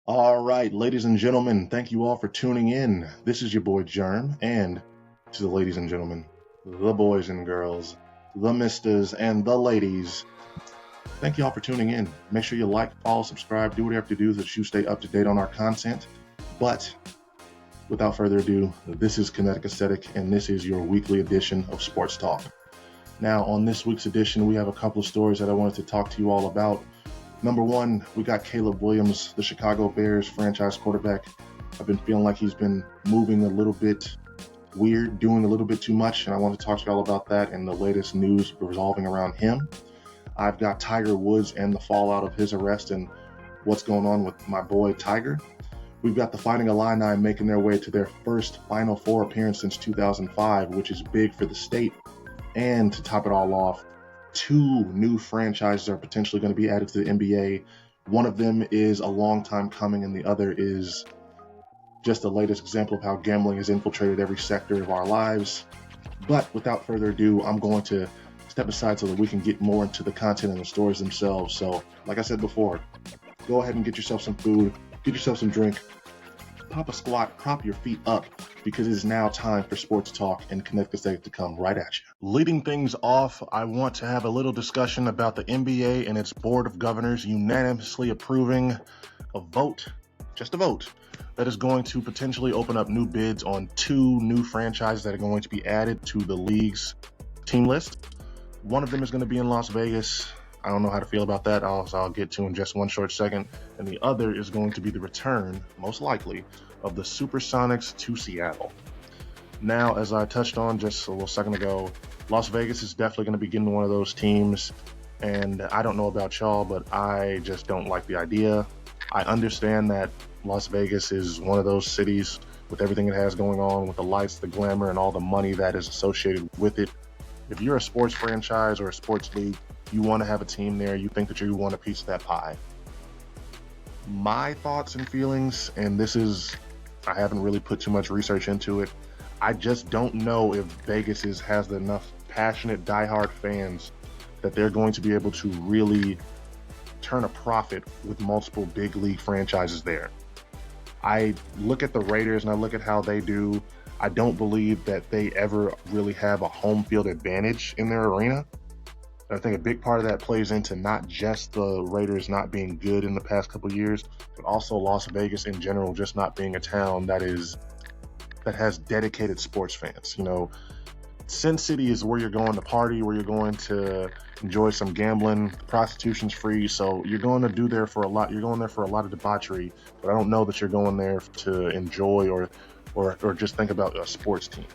All right, ladies and gentlemen, thank you all for tuning in. This is your boy Jerm, and to the ladies and gentlemen, the boys and girls, the misters and the ladies, thank you all for tuning in. Make sure you like, follow, subscribe, do whatever you do so that you stay up to date on our content. But without further ado, this is Kinetic Aesthetic, and this is your weekly edition of Sports Talk. Now, on this week's edition, we have a couple of stories that I wanted to talk to you all about. Number one, we got Caleb Williams, the Chicago Bears franchise quarterback. I've been feeling like he's been moving a little bit weird, doing a little bit too much, and I want to talk to you all about that and the latest news revolving around him. I've got Tiger Woods and the fallout of his arrest and what's going on with my boy Tiger. We've got the Fighting Illini making their way to their first Final Four appearance since 2005, which is big for the state. And to top it all off, two new franchises are potentially going to be added to the NBA. One of them is a long time coming, and the other is just the latest example of how gambling has infiltrated every sector of our lives. But without further ado, I'm going to step aside so that we can get more into the content and the stories themselves. So, like I said before, go ahead and get yourself some food, get yourself some drink, pop a squat, prop your feet up, because it is now time for Sports Talk and Kinetic Aesthetic to come right at you. Leading things off, I want to have a little discussion about the NBA and its Board of Governors unanimously approving a vote, just a vote, that is going to potentially open up new bids on two new franchises that are going to be added to the league's team list. One of them is going to be in Las Vegas. I don't know how to feel about that. I'll get to in just one short second. And the other is going to be the return, most likely, of the Supersonics to Seattle. Now, as I touched on just a little second ago, Las Vegas is definitely going to be getting one of those teams. And I don't know about y'all, but I just don't like the idea. I understand that Las Vegas is one of those cities with everything it has going on, with the lights, the glamour, and all the money that is associated with it. If you're a sports franchise or a sports league, you want to have a team there, you think that you want a piece of that pie. My thoughts and feelings, and I haven't really put too much research into it, I just don't know if Vegas has enough passionate, diehard fans that they're going to be able to really turn a profit with multiple big league franchises there. I look at the Raiders and I look at how they do. I don't believe that they ever really have a home field advantage in their arena. I think a big part of that plays into not just the Raiders not being good in the past couple of years, but also Las Vegas in general just not being a town that has dedicated sports fans. You know, Sin City is where you're going to party, where you're going to enjoy some gambling. Prostitution's free, so you're going there for a lot of debauchery, but I don't know that you're going there to enjoy or just think about a sports team.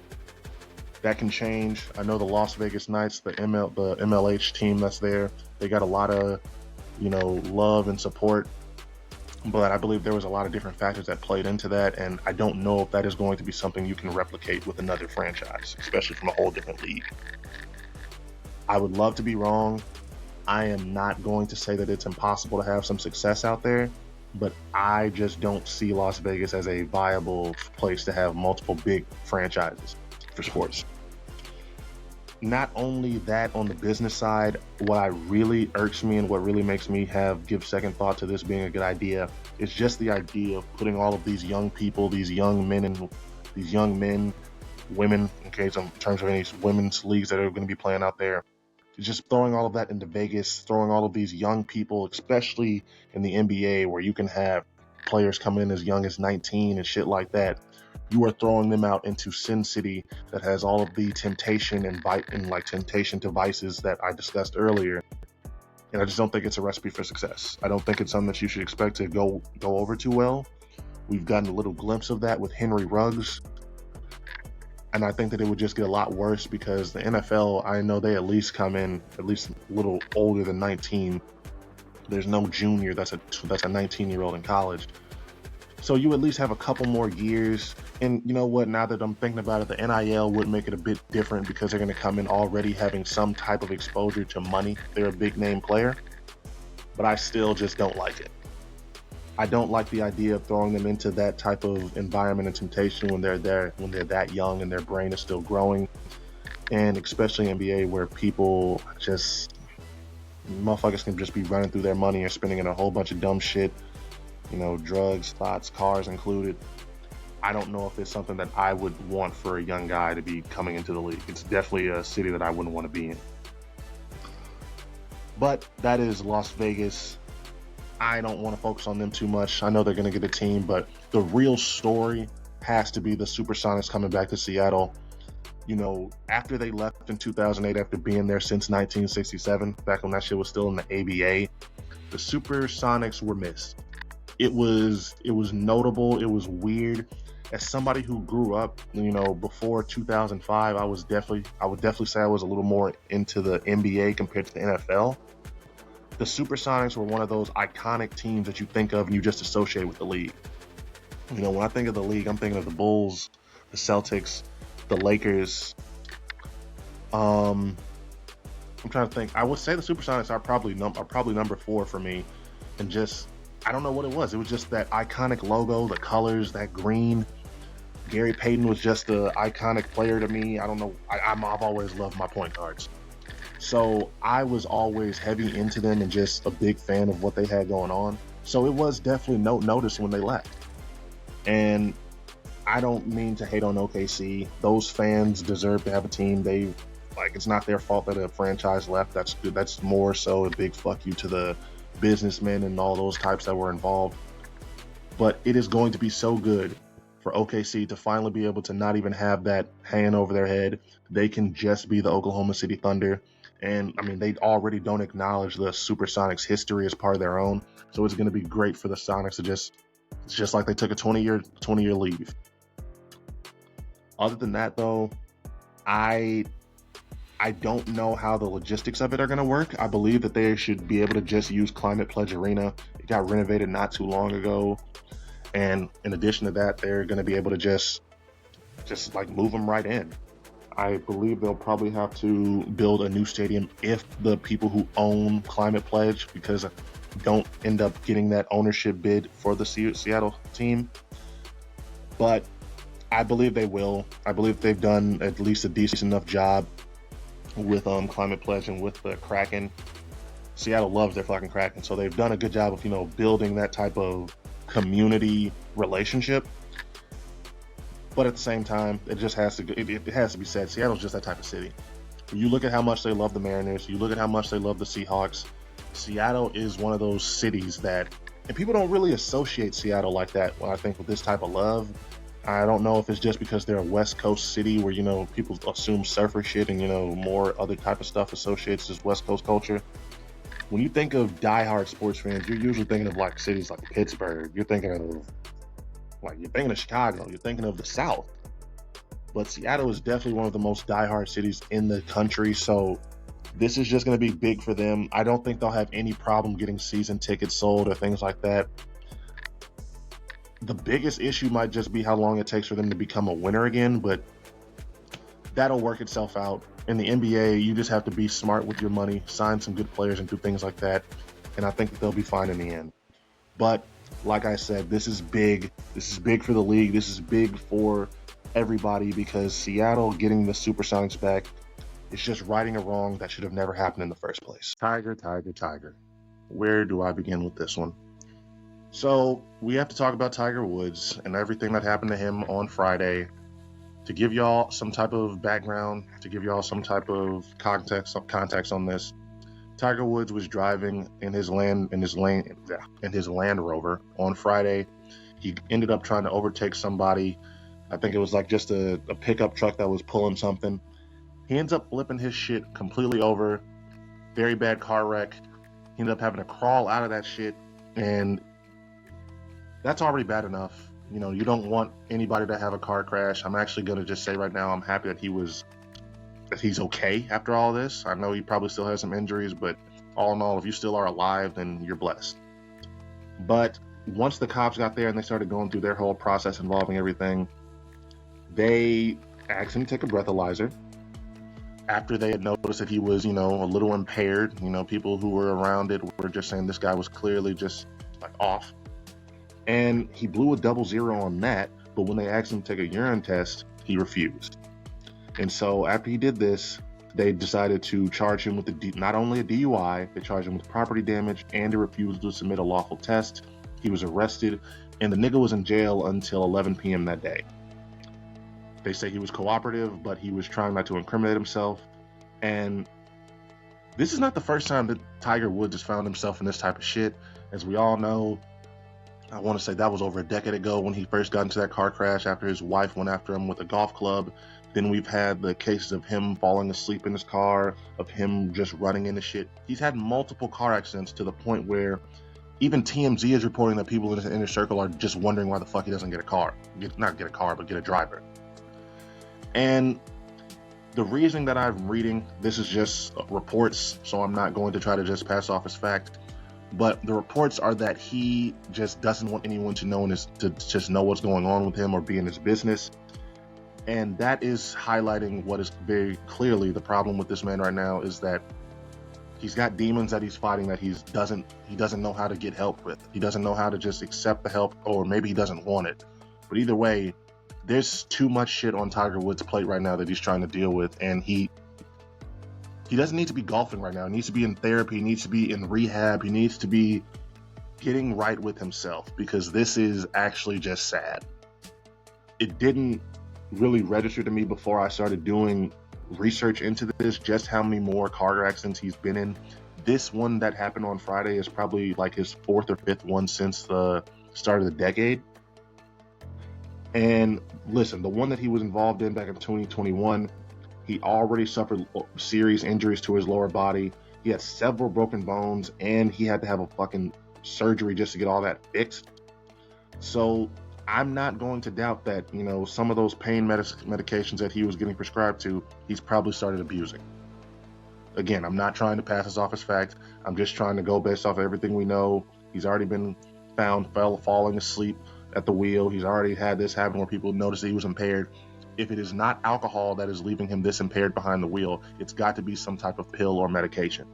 That can change. I know the Las Vegas Knights, the MLH team that's there, they got a lot of, love and support. But I believe there was a lot of different factors that played into that, and I don't know if that is going to be something you can replicate with another franchise, especially from a whole different league. I would love to be wrong. I am not going to say that it's impossible to have some success out there, but I just don't see Las Vegas as a viable place to have multiple big franchises for sports. Not only that, on the business side, what really irks me and what really makes me give second thought to this being a good idea is just the idea of putting all of these young people, these young men, women, in terms of any women's leagues that are going to be playing out there, just throwing all of that into Vegas, throwing all of these young people, especially in the NBA where you can have players coming in as young as 19 and shit like that. You are throwing them out into Sin City that has all of the temptation and temptation devices that I discussed earlier. And I just don't think it's a recipe for success. I don't think it's something that you should expect to go over too well. We've gotten a little glimpse of that with Henry Ruggs. And I think that it would just get a lot worse because the NFL, I know they at least come in at least a little older than 19. There's no junior that's a 19-year-old in college. So you at least have a couple more years. And you know what, now that I'm thinking about it, the NIL would make it a bit different because they're going to come in already having some type of exposure to money. They're a big name player. But I still just don't like it. I don't like the idea of throwing them into that type of environment and temptation when they're that young and their brain is still growing. And especially NBA where motherfuckers can just be running through their money and spending in a whole bunch of dumb shit. drugs, thoughts, cars included. I don't know if it's something that I would want for a young guy to be coming into the league. It's definitely a city that I wouldn't want to be in. But that is Las Vegas. I don't want to focus on them too much. I know they're going to get a team, but the real story has to be the Supersonics coming back to Seattle. After they left in 2008, after being there since 1967, back when that shit was still in the ABA, the Supersonics were missed. It was notable. It was weird. As somebody who grew up, before 2005, I would definitely say I was a little more into the NBA compared to the NFL. The Supersonics were one of those iconic teams that you think of and you just associate with the league. When I think of the league, I'm thinking of the Bulls, the Celtics, the Lakers. I'm trying to think. I would say the Supersonics are probably number 4 for me, and just I don't know what it was. It was just that iconic logo, the colors, that green. Gary Payton was just an iconic player to me. I don't know. I've always loved my point guards. So I was always heavy into them and just a big fan of what they had going on. So it was definitely noticed when they left. And I don't mean to hate on OKC. Those fans deserve to have a team. It's not their fault that a franchise left. That's good. That's more so a big fuck you to the businessmen and all those types that were involved. But it is going to be so good for OKC to finally be able to not even have that hanging over their head. They can just be the Oklahoma City Thunder. And they already don't acknowledge the Supersonics history as part of their own. So it's going to be great for the Sonics to it's just like they took a 20-year leave. Other than that, though, I don't know how the logistics of it are going to work. I believe that they should be able to just use Climate Pledge Arena. It got renovated not too long ago. And in addition to that, they're going to be able to just move them right in. I believe they'll probably have to build a new stadium if the people who own Climate Pledge, because don't end up getting that ownership bid for the Seattle team. But I believe they will. I believe they've done at least a decent enough job with Climate Pledge and with the Kraken. Seattle loves their fucking Kraken, so they've done a good job of building that type of community relationship. But at the same time, it has to be said, Seattle's just that type of city. You look at how much they love the Mariners, you look at how much they love the Seahawks. Seattle is one of those cities that, and people don't really associate Seattle like that when I think with this type of love. I don't know if it's just because they're a West Coast city where, people assume surfer shit and, more other type of stuff associates this West Coast culture. When you think of diehard sports fans, you're usually thinking of cities like Pittsburgh. You're thinking of Chicago. You're thinking of the South. But Seattle is definitely one of the most diehard cities in the country. So this is just going to be big for them. I don't think they'll have any problem getting season tickets sold or things like that. The biggest issue might just be how long it takes for them to become a winner again, but that'll work itself out. In the NBA, you just have to be smart with your money, sign some good players, and do things like that. And I think that they'll be fine in the end. But like I said, this is big. This is big for the league. This is big for everybody because Seattle getting the Supersonics back is just righting a wrong that should have never happened in the first place. Tiger. Where do I begin with this one? So we have to talk about Tiger Woods and everything that happened to him on Friday. To give y'all some type of background, to give y'all some type of context on this, Tiger Woods was driving in his Land Rover on Friday. He ended up trying to overtake somebody. I think it was just a pickup truck that was pulling something. He ends up flipping his shit completely over. Very bad car wreck. He ended up having to crawl out of that shit, and that's already bad enough. You don't want anybody to have a car crash. I'm actually going to just say right now, I'm happy that he's okay after all this. I know he probably still has some injuries, but all in all, if you still are alive, then you're blessed. But once the cops got there and they started going through their whole process involving everything, they asked him to take a breathalyzer. After they had noticed that he was, a little impaired, people who were around it were just saying this guy was clearly just off. And he blew a 00 on that, but when they asked him to take a urine test, he refused. And so after he did this, they decided to charge him with not only a DUI, they charged him with property damage and a refusal to submit a lawful test. He was arrested, and the nigga was in jail until 11 p.m. that day. They say he was cooperative, but he was trying not to incriminate himself. And this is not the first time that Tiger Woods has found himself in this type of shit. As we all know, I want to say that was over a decade ago when he first got into that car crash after his wife went after him with a golf club. Then we've had the cases of him falling asleep in his car, of him just running into shit. He's had multiple car accidents to the point where even TMZ is reporting that people in his inner circle are just wondering why the fuck he doesn't get a car. Not get a car, but get a driver. And the reason that I'm reading, this is just reports, so I'm not going to try to just pass off as fact. But the reports are that he just doesn't want anyone to know just know what's going on with him or be in his business. And that is highlighting what is very clearly the problem with this man right now, is that he's got demons that he's fighting that he doesn't know how to get help with. He doesn't know how to just accept the help, or maybe he doesn't want it. But either way, there's too much shit on Tiger Woods' plate right now that he's trying to deal with, and he doesn't need to be golfing right now. He needs to be in therapy. He needs to be in rehab. He needs to be getting right with himself, because this is actually just sad. It didn't really register to me before I started doing research into this just how many more car accidents he's been in. This one that happened on Friday is probably like his fourth or fifth one since the start of the decade. And listen, the one that he was involved in back in 2021, he already suffered serious injuries to his lower body. He had several broken bones, and he had to have a fucking surgery just to get all that fixed. So I'm not going to doubt that, some of those pain medications that he was getting prescribed to, he's probably started abusing. Again, I'm not trying to pass this off as fact. I'm just trying to go based off of everything we know. He's already been found falling asleep at the wheel. He's already had this happen where people noticed that he was impaired. If it is not alcohol that is leaving him this impaired behind the wheel, it's got to be some type of pill or medication.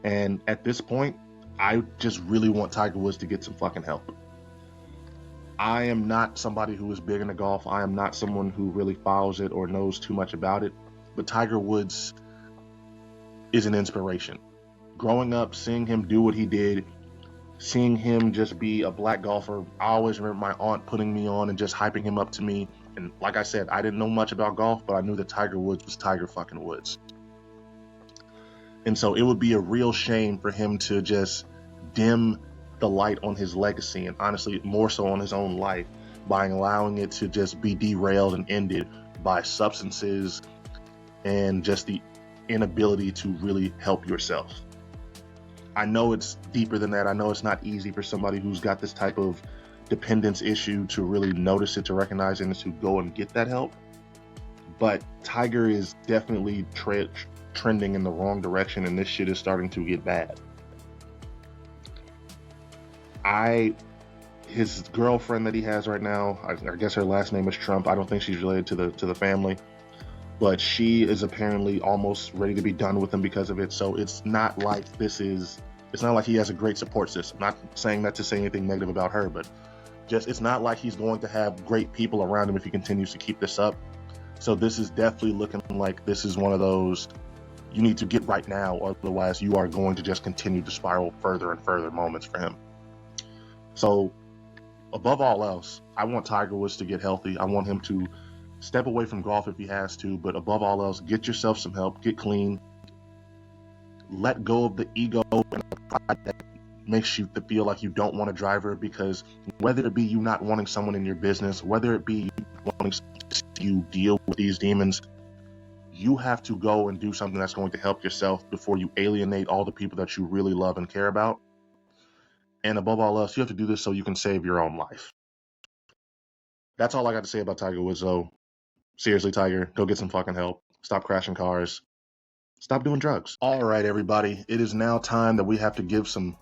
And at this point, I just really want Tiger Woods to get some fucking help. I am not somebody who is big into golf. I am not someone who really follows it or knows too much about it. But Tiger Woods is an inspiration. Growing up, seeing him do what he did, seeing him just be a black golfer, I always remember my aunt putting me on and just hyping him up to me. And like I said, I didn't know much about golf, but I knew that Tiger Woods was Tiger fucking Woods. And so it would be a real shame for him to just dim the light on his legacy, and honestly more so on his own life, by allowing it to just be derailed and ended by substances and just the inability to really help yourself. I know it's deeper than that. I know it's not easy for somebody who's got this type of dependence issue to really notice it, to recognize it, and to go and get that help. But Tiger is definitely trending in the wrong direction, and this shit is starting to get bad. His girlfriend that he has right now, I guess her last name is Trump. I don't think she's related to the family, but she is apparently almost ready to be done with him because of it. So it's not like he has a great support system. I'm not saying that to say anything negative about her, but just it's not like he's going to have great people around him if he continues to keep this up. So this is definitely looking like this is one of those, you need to get right now, otherwise you are going to just continue to spiral further and further moments for him. So above all else, I want Tiger Woods to get healthy. I want him to step away from golf if he has to, but above all else, get yourself some help, get clean, let go of the ego and the pride that makes you feel like you don't want a driver, because whether it be you not wanting someone in your business, whether it be you wanting to deal with these demons, you have to go and do something that's going to help yourself before you alienate all the people that you really love and care about. And above all else, you have to do this so you can save your own life. That's all I got to say about Tiger Woods, though. Seriously, Tiger, go get some fucking help. Stop crashing cars. Stop doing drugs. All right, everybody. It is now time that we have to give some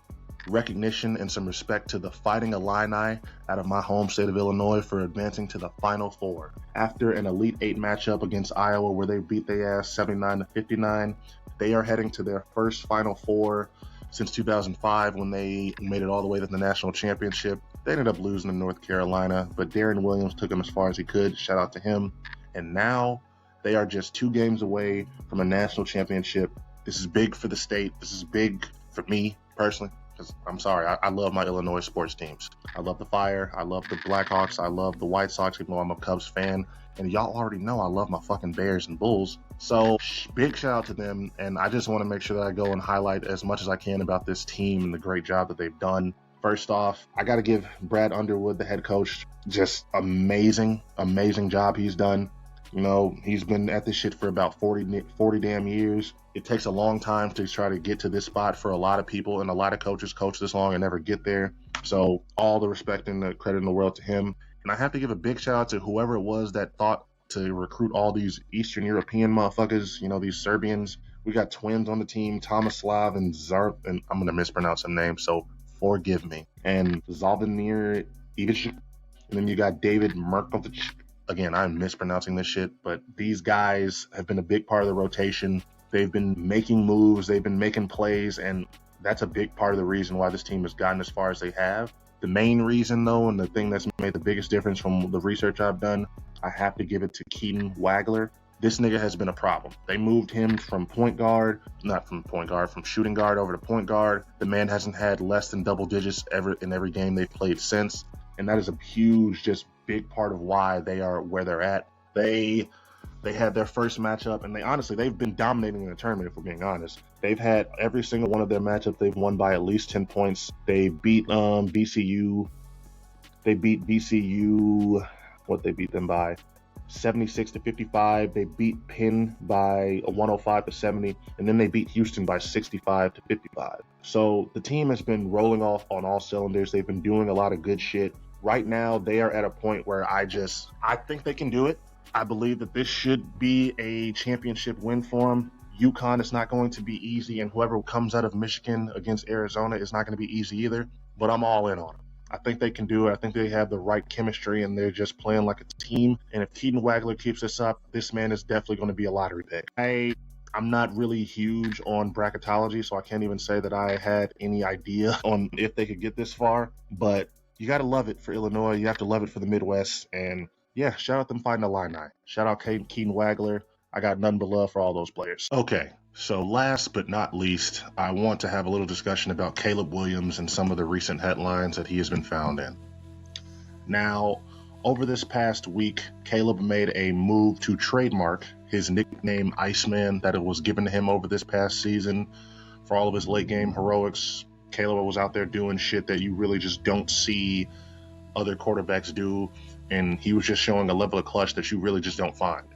recognition and some respect to the Fighting Illini out of my home state of Illinois for advancing to the Final Four. After an Elite Eight matchup against Iowa where they beat their ass 79-59, they are heading to their first Final Four since 2005 when they made it all the way to the national championship. They ended up losing to North Carolina, but Darren Williams took them as far as he could. Shout out to him. And now they are just 2 games away from a national championship. This is big for the state. This is big for me personally. because I'm sorry, I love my Illinois sports teams. I love the Fire, I love the Blackhawks, I love the White Sox, even though I'm a Cubs fan. And y'all already know I love my fucking Bears and Bulls. So big shout out to them. And I just want to make sure that I go and highlight as much as I can about this team and the great job that they've done. First off, I got to give Brad Underwood, the head coach, just amazing job he's done. You know, he's been at this shit for about 40 damn years. It takes a long time to try to get to this spot for a lot of people, and a lot of coaches coach this long and never get there. So all the respect and the credit in the world to him. And I have to give a big shout out to whoever it was that thought to recruit all these Eastern European motherfuckers, you know, these Serbians. We got twins on the team, Tomislav and Zarp, and I'm going to mispronounce some names, so forgive me. And Zalvimir Ivic. And then you got David Merkovic. Again, I'm mispronouncing this shit, but these guys have been a big part of the rotation. They've been making moves, they've been making plays, and that's a big part of the reason why this team has gotten as far as they have. The main reason, though, and the thing that's made the biggest difference from the research I've done, I have to give it to Keaton Wagler. This nigga has been a problem. They moved him from shooting guard over to point guard. The man hasn't had less than double digits ever in every game they've played since. And that is a huge, just big part of why they are where they're at. They had their first matchup, and they've been dominating in the tournament, if we're being honest. They've had every single one of their matchups, they've won by at least 10 points. They beat BCU. They beat BCU, what they beat them by? 76-55. They beat Penn by 105-70, and then they beat Houston by 65-55. So the team has been rolling off on all cylinders. They've been doing a lot of good shit. Right now, they are at a point where I think they can do it. I believe that this should be a championship win for them. UConn is not going to be easy, and whoever comes out of Michigan against Arizona is not going to be easy either, but I'm all in on them. I think they can do it. I think they have the right chemistry, and they're just playing like a team. And if Keaton Wagler keeps this up, this man is definitely going to be a lottery pick. I'm not really huge on bracketology, so I can't even say that I had any idea on if they could get this far, but you got to love it for Illinois. You have to love it for the Midwest, and yeah, shout out them fighting Illini. Shout out Keaton Wagler. I got nothing but love for all those players. Okay, so last but not least, I want to have a little discussion about Caleb Williams and some of the recent headlines that he has been found in. Now, over this past week, Caleb made a move to trademark his nickname Iceman that it was given to him over this past season for all of his late game heroics. Caleb was out there doing shit that you really just don't see other quarterbacks do, and he was just showing a level of clutch that you really just don't find.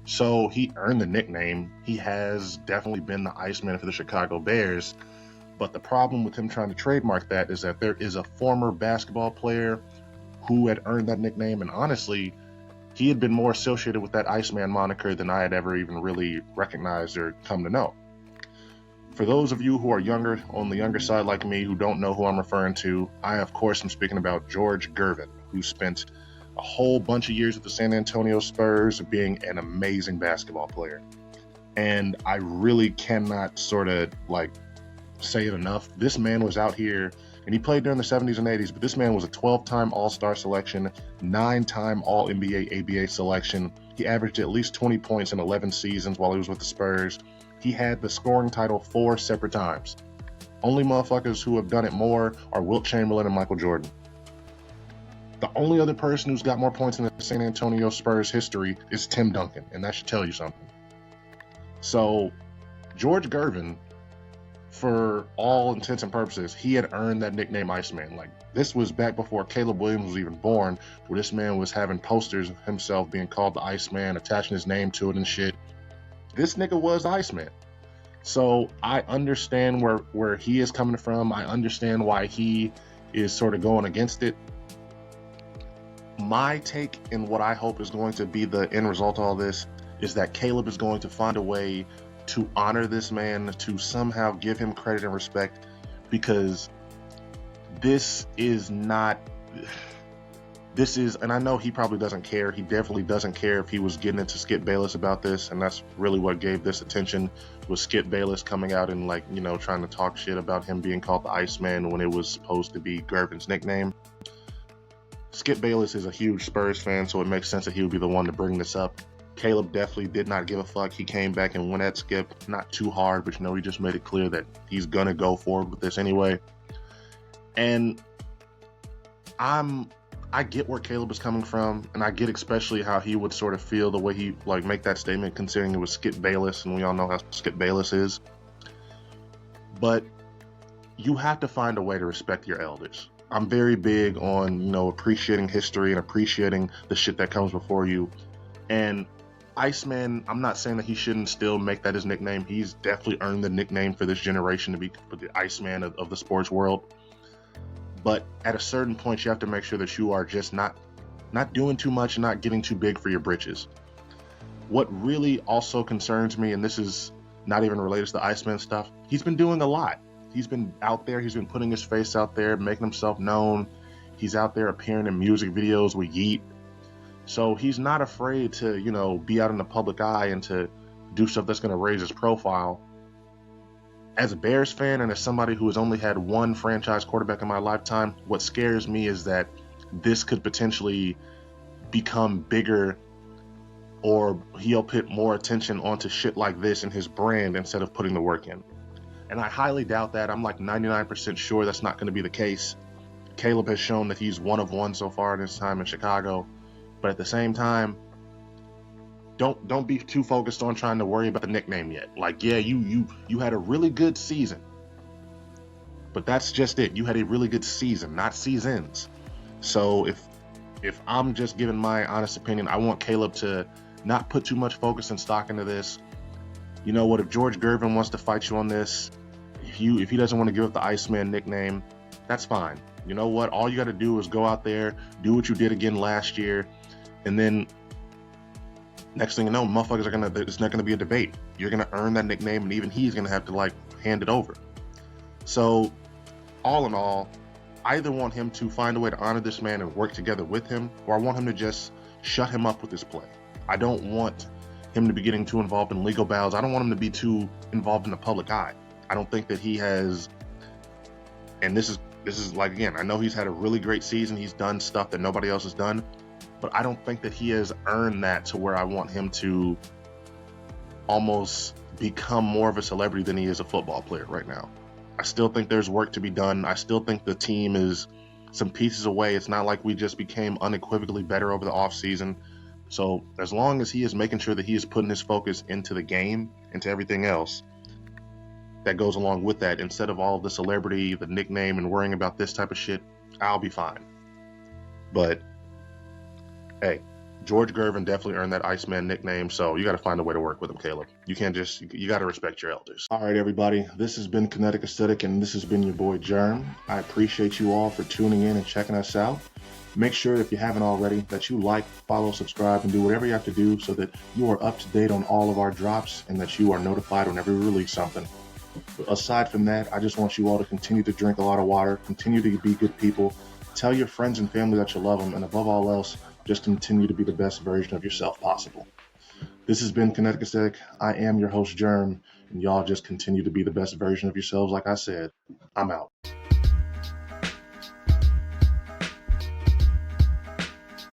So he earned the nickname. He has definitely been the Iceman for the Chicago Bears, but the problem with him trying to trademark that is that there is a former basketball player who had earned that nickname, and honestly, he had been more associated with that Iceman moniker than I had ever even really recognized or come to know. For those of you who are younger, on the younger side like me, who don't know who I'm referring to, I, of course, am speaking about George Gervin, who spent a whole bunch of years with the San Antonio Spurs being an amazing basketball player. And I really cannot say it enough. This man was out here, and he played during the 70s and 80s, but this man was a 12-time All-Star selection, 9-time All-NBA ABA selection. He averaged at least 20 points in 11 seasons while he was with the Spurs. He had the scoring title 4 separate times. Only motherfuckers who have done it more are Wilt Chamberlain and Michael Jordan. The only other person who's got more points in the San Antonio Spurs history is Tim Duncan, and that should tell you something. So, George Gervin, for all intents and purposes, he had earned that nickname Iceman. Like, this was back before Caleb Williams was even born, where this man was having posters of himself being called the Iceman, attaching his name to it and shit. This nigga was the Iceman. So I understand where he is coming from. I understand why he is sort of going against it. My take and what I hope is going to be the end result of all this is that Caleb is going to find a way to honor this man, to somehow give him credit and respect, because and I know he probably doesn't care. He definitely doesn't care if he was getting into Skip Bayless about this, and that's really what gave this attention, was Skip Bayless coming out and trying to talk shit about him being called the Iceman when it was supposed to be Gervin's nickname. Skip Bayless is a huge Spurs fan, so it makes sense that he would be the one to bring this up. Caleb definitely did not give a fuck. He came back and went at Skip, not too hard, but he just made it clear that he's gonna go forward with this anyway. And I get where Caleb is coming from, and I get especially how he would sort of feel the way he make that statement, considering it was Skip Bayless, and we all know how Skip Bayless is. But you have to find a way to respect your elders. I'm very big on, appreciating history and appreciating the shit that comes before you. And Iceman, I'm not saying that he shouldn't still make that his nickname. He's definitely earned the nickname for this generation to be the Iceman of the sports world. But at a certain point, you have to make sure that you are just not doing too much and not getting too big for your britches. What really also concerns me, and this is not even related to the Iceman stuff, he's been doing a lot. He's been out there. He's been putting his face out there, making himself known. He's out there appearing in music videos with Yeet. So he's not afraid to, be out in the public eye and to do stuff that's going to raise his profile. As a Bears fan and as somebody who has only had one franchise quarterback in my lifetime, what scares me is that this could potentially become bigger, or he'll put more attention onto shit like this in his brand instead of putting the work in. And I highly doubt that. I'm like 99% sure that's not going to be the case. Caleb has shown that he's one of one so far in his time in Chicago. But at the same time, don't be too focused on trying to worry about the nickname yet. You had a really good season. But that's just it. You had a really good season, not seasons. So if I'm just giving my honest opinion, I want Caleb to not put too much focus and stock into this. You know what? If George Gervin wants to fight you on this, if he doesn't want to give up the Iceman nickname, that's fine. You know what? All you got to do is go out there, do what you did again last year, and then next thing you know, motherfuckers it's not gonna be a debate. You're gonna earn that nickname, and even he's gonna have to hand it over. So, all in all, I either want him to find a way to honor this man and work together with him, or I want him to just shut him up with his play. I don't want him to be getting too involved in legal battles. I don't want him to be too involved in the public eye. I don't think that he has, and this is again, I know he's had a really great season. He's done stuff that nobody else has done. But I don't think that he has earned that to where I want him to almost become more of a celebrity than he is a football player right now. I still think there's work to be done. I still think the team is some pieces away. It's not like we just became unequivocally better over the offseason. So as long as he is making sure that he is putting his focus into the game, into everything else that goes along with that, instead of all of the celebrity, the nickname, and worrying about this type of shit, I'll be fine. But hey, George Gervin definitely earned that Iceman nickname, so you got to find a way to work with him, Caleb. You can't you got to respect your elders. All right, everybody, this has been Kinetic Aesthetic, and this has been your boy Jerm. I appreciate you all for tuning in and checking us out. Make sure, if you haven't already, that you like, follow, subscribe, and do whatever you have to do so that you are up to date on all of our drops and that you are notified whenever we release something. But aside from that, I just want you all to continue to drink a lot of water, continue to be good people, tell your friends and family that you love them, and above all else, just continue to be the best version of yourself possible. This has been Kinetic Aesthetic. I am your host, Jerm, and y'all just continue to be the best version of yourselves. Like I said, I'm out.